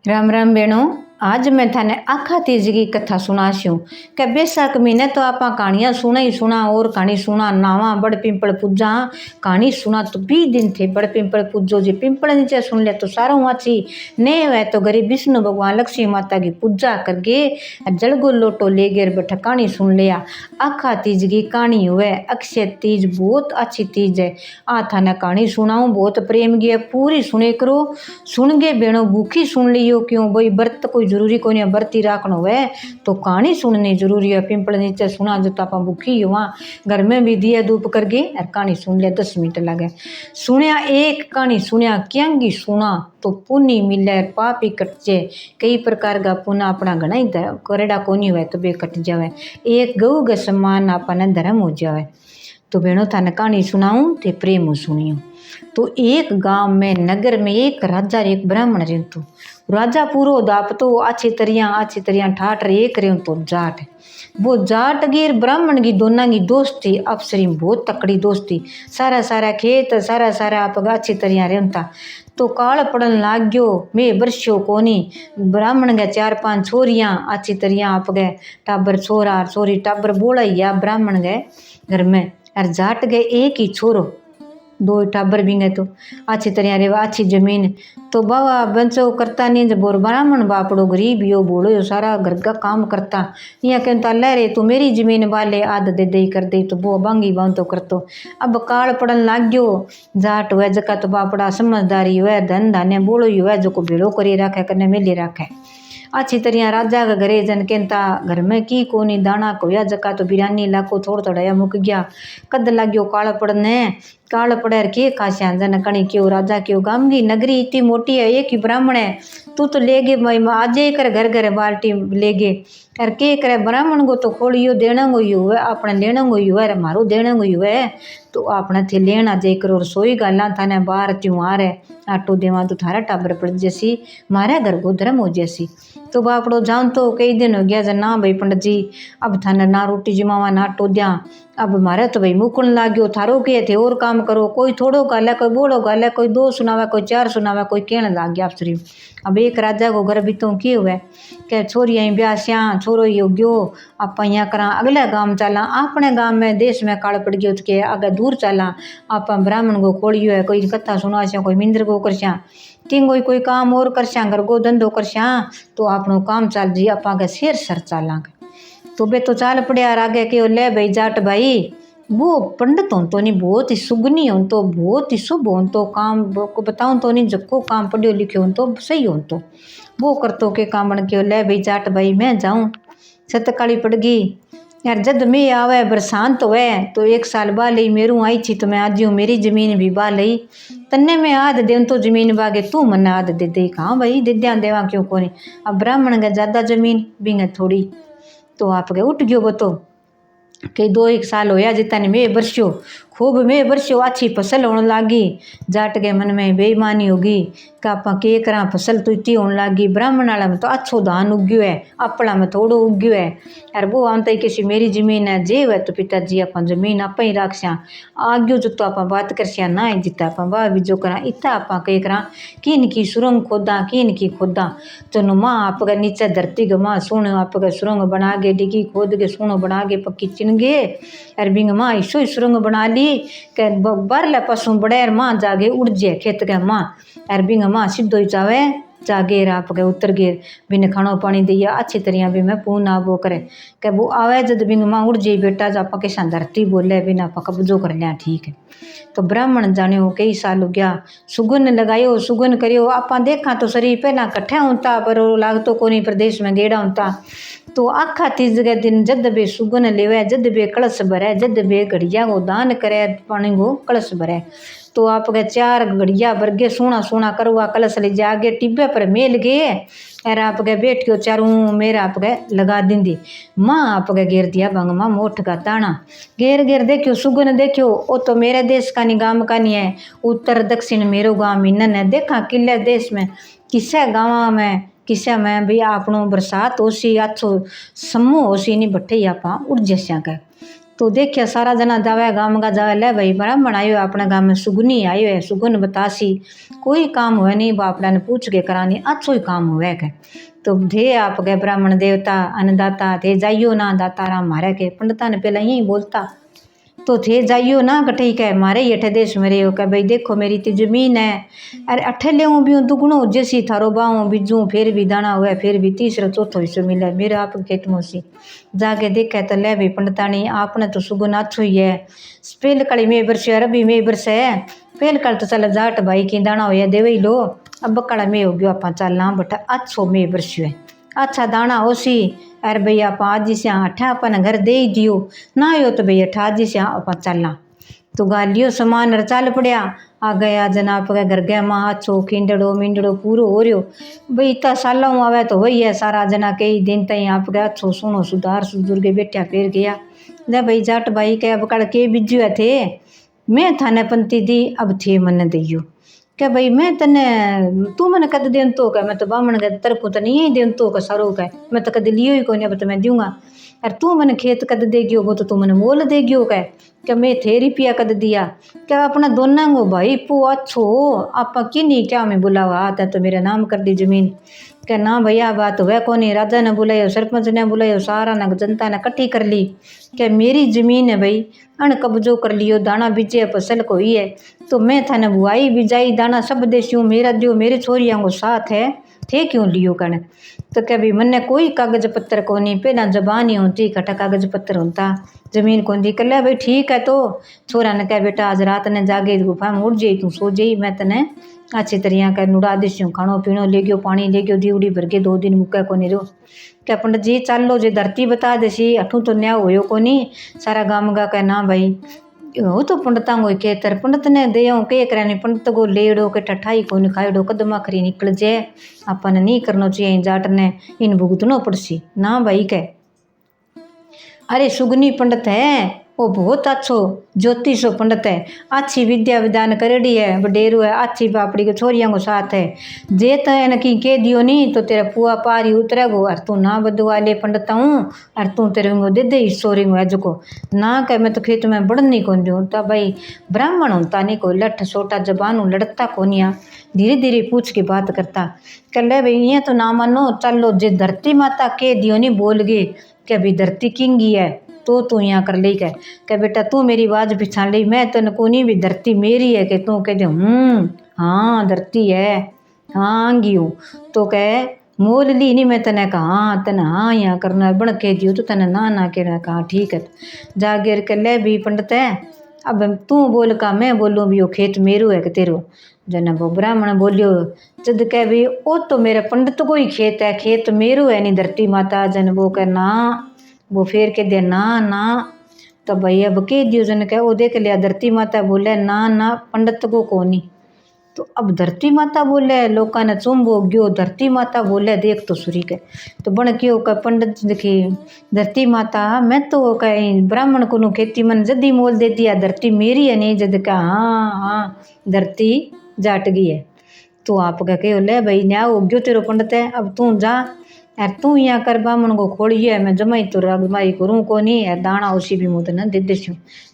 राम राम बेणो। आज मैं थाने आखा तीज की कथा सुनाशू के बैसाख महीने तो आप कहानियां सुना ही सुना और कहानी सुना नावा बड़ पिंपल पूजा कहानी सुना तो 20 दिन थे। बड़ पिंपल पूजो जी पिंपल नीचे सुन ले तो सारा वाची ने वह तो गरीब विष्णु भगवान लक्ष्मी माता की पूजा कर गे जलगो लोटो ले गए बैठा कहानी सुन लिया। आखा तीज की कहानी हुए अक्षय तीज बहुत अच्छी तीज है। आ थाने कहानी सुनाऊं बहुत प्रेम की है पूरी सुने करो सुन गे बेणो भूखी सुन लियो क्यों भाई व्रत कोई जरूरी कोई नहीं व्रती राखनो है तो कहानी सुननी जरूरी है। पिंपल नीचे सुना जो तो आप भूखी हो वहाँ घर में भी दिया धूप कर गए और कहानी सुन लिया 10 मिनट लगे सुनिया एक कहानी सुनिया क्यांगी सुना तो पुण्य मिले पापी कट जाए। कई प्रकार का पुण्य अपना घना ही करेड़ा कोनी हुए तो बे कट जावे एक गऊ के समान अपने धर्म हो जावे। तो बेणो थाने कहानी सुनाऊं ते प्रेम सुनियो। तो एक गांव में नगर में एक राजा एक ब्राह्मण रहतो। राजा पूरो दाप तो अच्छी तरह ठाठ रे एक रहे तो जाट वो जाट गिर ब्राह्मण की दोनों की दोस्ती अफसरी बहुत तकड़ी दोस्ती सारा खेत सारा आप अच्छी तरह रहता। तो काल पड़न लाग गयो मैं बरस्यो कोनी ब्राह्मण के 4-5 छोरियां अच्छी तरह आप गए टाबर छोरा छोरी टाबर बोला या ब्राह्मण गए घर में और जाट गए एक ही छोरो 2 टाबर भी गए तो अच्छी तरह रे अच्छी जमीन तो बाबा बंचो करता नहीं जब ब्राह्मण बापड़ो गरीब यो बोलो यो सारा घर का काम करता यहाँ कहता ले रे तू मेरी जमीन वाले आद दे दे कर दे तो वो बांगी बांध तो करतो। अब काल पड़न लाग गयो जाट हुए जका तो बापड़ा समझदारी हुए धन धान्य बोलो हुए जो को भेड़ो करी राखे कने मेले राखे अच्छी तरह राजा का घरे जन कहता घर में की कोनी दाना कोया जका तो बिरानी लाको थोड़ा मुक गया कद लाग्यो काल पड़े के खास्या जन कणी क्यों राजा क्यों गाम की नगरी इतनी मोटी है एक ही ब्राह्मण है तू तो ले गे मई आज कर घर बाल्टी ले गे अर के करे ब्राह्मण को तो खोलियो देना को ही हुए अपने लेना को ही हुए अरे मारो देना को ही हुए तो अपने थे लेना जे करो रसोई गाला थाने बाहर त्यों आ रहे आटो देवा तो थारा टाबर पड़ जैसी मारे घर को धर्म हो जैसी। तो बापड़ो जान तो कई दिन हो गया जन ना भाई पंडित जी अब थाने ना रोटी जमावा ना आटो द्या अब मारे तो भाई मुकन लाग गयो थारो के थे और काम करो कोई थोड़ो गाले कोई बोलो गाले कोई 2 सुनावे कोई 4 सुनावे कोई कहने लाग गया अफसरी। अब एक राजा को घर बीतों की हुए के छोरियाँ ब्यास्या छोरो यो गयो आप यहाँ करा अगले गांव चला अपने गांव में देश में काल पड़ गयो के आगे दूर चला आप ब्राह्मण को खोलियो है कोई कथा सुना कोई मिंद्र को करस्या किंग कोई काम और करस्या घर को धंधो करस्या तो आपनो काम चल जी आपा के शेर सर चलांगे। तो बे तो चाल पड़े आगे के ले भाई जाट भाई वो पंडित हो तो नहीं बहुत ही सुगनी हो तो बहुत ही शुभ हो तो काम को बताऊँ तो नहीं जब को काम पढ़ियो लिखियो हो तो सही हो तो वो कर तो के काम बन के ले भाई जाट भाई मैं जाऊँ सतकाली पड़ गई यार जब मैं आवे बरसात होवे तो 1 साल बाद ली मेरू आई थी तो मैं आज मेरी जमीन भी बा लई तन्ने मैं आद दे तो जमीन बागे तू मन आद दे दे कहाँ भाई दे दिया देवा क्यों कोनी अब ब्राह्मण के ज़्यादा जमीन बिंगे थोड़ी तो आप गए उठ गयो बतो के 2-1 साल होया जितने मैं बरस्यो खूब में बरस्यो अच्छी फसल होने लगी जाट के मन में बेईमानी होगी कि आप के करा फसल तो इतनी होने लगी ब्राह्मण वाला में तो अच्छो धान उग्यो है अपना में थोड़ो उग्यो है यार वो आमता ही किसी मेरी जमीन है जे है तो पिताजी आप जमीन आप ही राखस्या आग्यो जो तो आप बात करस्या ना ही जिता आप वाह बीजो करा इतना आप के करा किन की सुरंग खोदा किन की खोदा चलो माँ आप नीचे धरती के माँ सुन आप सुरंग बना के डिगी खोद के सुनो बना के पक्की चिन गे अर बिंग माँ ऐसो ही सुरंग बना ली के बारले पशु बड़े माँ जागे उड़ जाए खेत के माँ अर बिंग माँ सीधो ही जावे जागे आप गए उतर गए बिन खानो पानी दिया अच्छी तरह भी मैं पूना वो करे के वो आवे जब बिंग माँ उड़ जाए बेटा जब आप किसान धरती बोले बिना आप कब्जो कर लिया ठीक है। तो ब्राह्मण जाने कई साल हो गया सुगन लगायो सुगन करियो आप देखा तो शरीर पहला कट्ठा होता पर लागतो कोनी प्रदेश में गेड़ा होता तो आखा तीज के दिन जद बे सुगन लेवे जद बे कलश भरे जद बे घड़िया को दान करे पानी को कलश भरे तो आप के 4 घड़िया भर के सोना करवा कलश ले जागे टिब्बे पर मेल गए और आप के बैठ के चारों मेरा आप के लगा दी माँ आप के घेर दिया बंग माँ मोठ का ताना घेर देखियो सुगन देखियो वो तो मेरे देश का नहीं गांव का नहीं है उत्तर दक्षिण मेरो गांव मिन्न है देखा किले देश में किसे गाँव में किसे में भी आपनो बरसात होसी अच्छो समूह होसी नहीं बट्ठे आप उड़ जस्या का तो देखिया सारा जना जावे गाम का जावे, ले भाई ब्राह्मण आयो है अपने गाम में, सुगनी आयो है, सुगन बतासी कोई काम हुए नहीं, बापड़ा ने पूछ के करानी अच्छो ही काम हुए के। तो थे आप गए ब्राह्मण देवता अन्नदाता थे जाइयो ना दाता राम मारे के, पंडिता ने पहले यही बोलता तो थे जाइयो ना कठी कह मारे ही अठे देश मेरे हो कह भाई देखो मेरी तो जमीन है, अरे अठे ले भी दुगुनो जैसी थारो बाऊँ बीजू फिर भी दाना हुआ फिर भी तीसरा चौथो हिस्सों मिले मेरे आप खेत में सी जाके देखे तो ले भाई पंडितानी आपने तो सुगुन अच्छो ही है, पेल कड़ी में बरस है रबी में बरस है, पेल कल तो चल जाट भाई की दाना हो दे ही लो, अब बकड़ा में हो गयो आप चलना बट अच्छो में बरस है अच्छा दाना हो सी, अरे भैया आप आज से अठा अपन घर दे ही दियो ना हो तो भैया अठा आज से आप चलना। तो गालियो सामान चल पड़िया आ गया जना आप घर गया माँ अच्छो खिंडड़ो मिंडड़ो पूरो हो रहो भाई इतना सालों आवे तो वही है सारा जना कई दिन तई आप गया अच्छो सुनो सुधार सुधुर के बैठा फिर गया ले भाई जाट भाई के अब कड़ के बिजू थे मैं थाने पंती दी अब थे मन दियो क्या भाई मैं तने तू मैंने कद देन तो कह मैं तो बामण के तरफ तो नहीं देन तो का सारो कह मैं तो कद लियो ही कोनी अब तो मैं दूंगा, अरे तू मैंने खेत कद दे गयो वो तो तू मैंने मोल दे गयो कह क्या मैं थे रुपया कद दिया क्या अपना दोनों को भाई पू अच्छो आप कि नहीं क्या मैं बुलावा आता तो मेरा नाम कर दी जमीन क्या ना भैया बात वह कोनी राजा ने बुलायो सरपंच ने बुलायो सारा ने जनता ने इकट्ठी कर ली क्या मेरी जमीन है भाई अण कब्जो कर लियो दाना बीजे फसल को ही है तो मैं थाने बुआई बिजाई दाना सब देसियो मेरा दियो मेरे छोरिया को साथ है थे क्यों लियो कण तो क्या भाई मन्ने कोई कागज पत्र को नहीं पहला जबान ही होती खटा कागज पत्र होता जमीन कौन दी कर ले भाई ठीक है तो छोरा ने कह बेटा आज रात ने जागे गुफा में उड़ जाई तू सो जाई मैं तने अच्छी तरह कर नुड़ा दिशू खानो पीनो ले गयो पानी ले गयो दीवड़ी भर के 2 दिन मुक्का को नहीं रो क्या पंडित जी चल लो जे धरती बता देसी अठू तो न्याय होयो को नहीं सारा गाम का कह ना भाई वो तो पंडिता को कहतर पंडित ने देयो के करे पंडित को लेड़ो के ठठाई को खाइडो कदम आखरी निकल जाए अपन नहीं करना चाहिए जाट ने इन भुगतना पड़सी ना भाई कह अरे सुगनी पंडित है वो बहुत अच्छो ज्योतिषो पंडित है अच्छी विद्या विधान करेड़ी है बडेरू है अच्छी बापड़ी के छोरियों को साथ है जे तो है की कह दियो नहीं तो तेरा पुआ पारी उतरेगो और तू ना बदुआ ले पंडित हूँ और तू तेरे को दे दे सोरी को अज को ना कह मैं तो खेत में बढ़ नहीं कौन दूँ तो भाई ब्राह्मण होता नहीं कोई लठ छोटा जबानू लड़ता कोनिया धीरे धीरे पूछ के बात करता कह ले भाई ये तो ना मानो चलो जे धरती माता कह दियो नहीं बोल गए क्या भी धरती किंगी है तो तू यहाँ कर ले कह बेटा तू मेरी आवाज़ पिछाड़ ली मैं तन को नहीं भी धरती मेरी है कि तू कह दे हाँ धरती है हाँ गियो तो कह मोल ली नहीं मैं तने कहा हाँ तने हाँ यहाँ करना बन के दियो तो तने ना कह कहा ठीक है जागेर कर ले भी पंडित है अब तू बोल का मैं बोलूँ भी वो खेत मेरू है कि तेरो जना वो ब्राह्मण बोलियो जद कह भी वो तो मेरे पंडित को ही खेत है खेत मेरू है नहीं धरती माता जन वो कह ना वो फेर के दे ना तो भाई अब कह दियो जन कह वो देख लिया धरती माता बोले ना पंडित को कोनी तो अब धरती माता बोले लोका ने चुम्बो गयो धरती माता बोले देख तो सुरी के तो बन क्यों कह पंडित देखी धरती माता मैं तो कहीं ब्राह्मण को खेती मन जदी मोल दे दिया धरती मेरी है नहीं जद का हाँ धरती जाट गई है तो आप कह ले भाई न्याय हो गयो तेरो पंडित है अब तू जा यार तू यहाँ कर ब्राह्मण को खोड़ी है मैं जमाई तो रगमाई करूँ को नहीं यार दाना उसी भी मुँह न दे देशू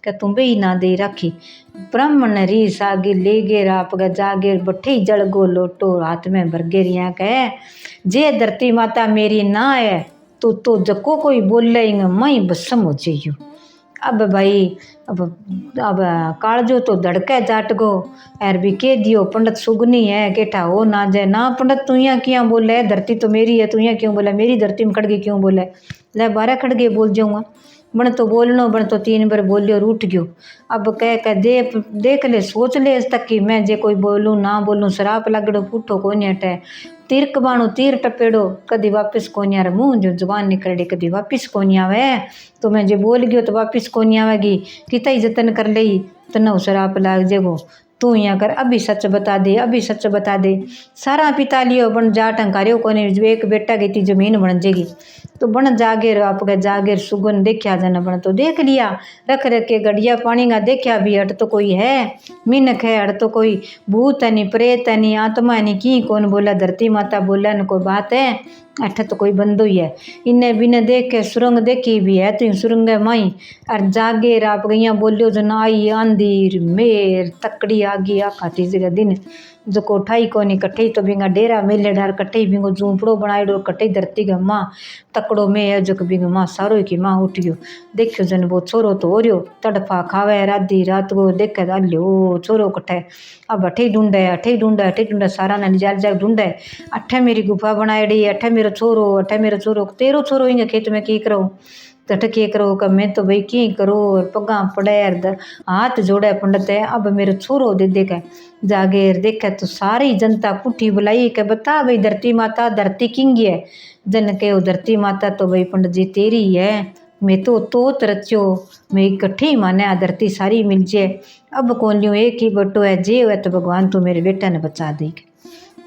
क्या तुम भी ना दे रखी ब्राह्मण ने रीस आगे ले गे आप जागे बठे जड़ गो लोटो हाथ में भर गे रिया कह जे धरती माता मेरी ना है तो जको कोई बोल लेंगे मई बसम हो जाइयो अब भाई अब कालजो तो धड़के जाट गो यार भी कह दियो पंडित सुगनी है केठा हो ना जाए ना पंडित तू यहाँ क्यों बोले धरती तो मेरी है तू यहाँ क्यों बोले मेरी धरती में खड़गे क्यों बोले ले 12 खड़गे बोल जाऊँगा बन तो बोलनो बन तो 3 बार बोलियो रूठ गयो अब कह देख ले सोच ले इस तक कि मैं जे कोई बोलूँ ना बोलूँ शराप लगड़ो पुठो कोनी हटे तीर कबाणो तीर टपेड़ो कदी वापस कोनी आवे मुँह जो जुबान निकलड़ी कदी वापस कोनी आवे तो मैं जे बोल गयो तो वापस कोनी आवेगी कितना जतन कर ली तो न शराप लाग जेगो तू यहाँ कर, अभी सच बता दे, अभी सच बता दे। सारा पिता लियो बन जा टंकारियो को एक बेटा की थी जमीन बन जेगी। तो बन जागेर आपके जागेर सुगन देखा जन बन तो देख लिया, रख रख के गड़िया पानी का देखा भी हट तो कोई है मिनख है, हट तो कोई भूत है नहीं, प्रेत है नहीं, आत्मा है नहीं, की कौन बोला, धरती माता बोला न कोई बात है, अठ तो कोई बंदो ही है। इन्हें बिने देख के सुरंग देखी भी है तो सुरंग माई और जागेर आप गैया बोलियो जन आई आंधीर मेर तकड़ी आगी आखा तीसरे दिन जो कोठाई कोनी कट्ठे तो बिंगा डेरा मेले डार कट्ठे बिंगो झूंपड़ो बनाइडो कट्ठे धरती का माँ तकड़ो में है जो बिंग माँ सारो की माँ उठियो देखियो जन वो छोरो तो हो रियो तड़फा खावे राधी रात को देखे ओ छोरो कट्ठे अब अठे ढूंढे अठे ढूंढे अठे ढूंढे सारा ने जाल जाल ढूंढे अठे मेरी गुफा बनाएड़ी अठे मेरा छोरो तेरो छोरो इंगे खेत में की करो तट के करो का मैं तो भाई की करो पगा पड़े हाथ जोड़े पंडित है अब मेरे छोरो दे देखे जागेर देखे तो सारी जनता पुठी बुलाई के बता भाई धरती माता धरती किंगी है जन के धरती माता तो भाई पंडित जी तेरी है मैं तो रचो मैं इकट्ठी माने आ धरती सारी मिल जाए अब कौन लियो एक ही बटो है जे है तो भगवान तू मेरे बेटा ने बचा देगी।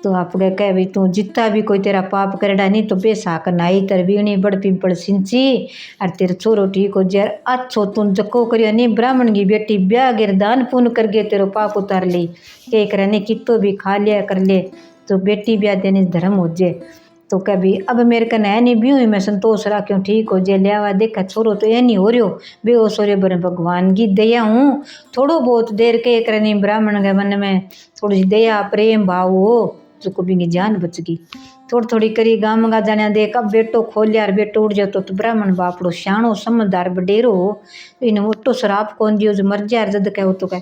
तो आप कह भाई तू जितना भी कोई तेरा पाप करेड़ा नहीं तो बेसाक नाई तरवीणी बड़ पिंपल सिंची और तेरे छोरो ठीक हो जाए अच्छो तू जको करियो नहीं ब्राह्मण की बेटी ब्याह गिर दान पुण्य कर गए तेरो पाप उतार ली के करे नहीं कितो भी खा लिया कर ले तो बेटी ब्याह देने धर्म हो जाए। तो कभी अब मेरे कने है नहीं भी मैं संतोष रहा ठीक हो जाए लिया देखा छोरो तो ये नहीं हो रही बेहोश हो रहे बने भगवान की दया हूँ थोड़ो बहुत देर के करे नहीं ब्राह्मण के मन में थोड़ी दया प्रेम भाव हो जो को भी जान बच गई थोड़ी थोड़ी करी गाँव गा जाने देख अब बेटो खोल यार बेटो उड़ जातो तो ब्राह्मण बापड़ो श्याणो समझदार बडेरो इन मोटो शराब कौन दियो जो मर जाए जद कहो तो कह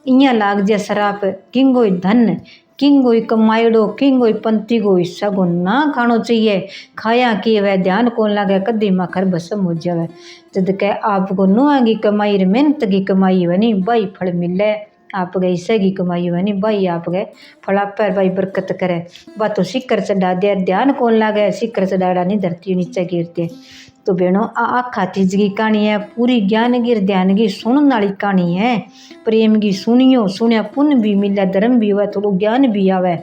इं लाग जाए शराब किंगो धन किंगो कमाइड़ो किंगो पंती गो सगो ना खानो चाहिए खाया कि वह ध्यान कौन लगे कदी माखर भस्म हो जावे जद कह आपको नुआगी कमाई मेहनत की कमाई बनी भाई फल मिले आप गए इससे की कमाई बनी भाई आप गए फला पर भाई बरकत करे बात तो सिक्कर चढ़ा दिया ध्यान कौन लागे सिक्कर चढ़ाड़ा नहीं धरती नीचे गिरते। तो बहनों आखा तीज की कहानी है पूरी ज्ञान गिर ध्यान की सुनने वाली कहानी है प्रेम की सुनियो सुनिया पुण्य भी मिले धर्म भी हुआ थोड़ा ज्ञान भी आवे।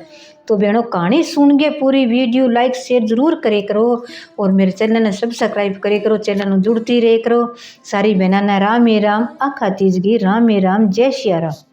तो बहनों कहानी सुन के पूरी वीडियो लाइक शेयर जरूर करे करो और मेरे चैनल ने सब्सक्राइब करे करो चैनल में जुड़ती रहे करो। सारी बहना ने राम ही राम आखा तीज की राम ही राम जय श्री राम।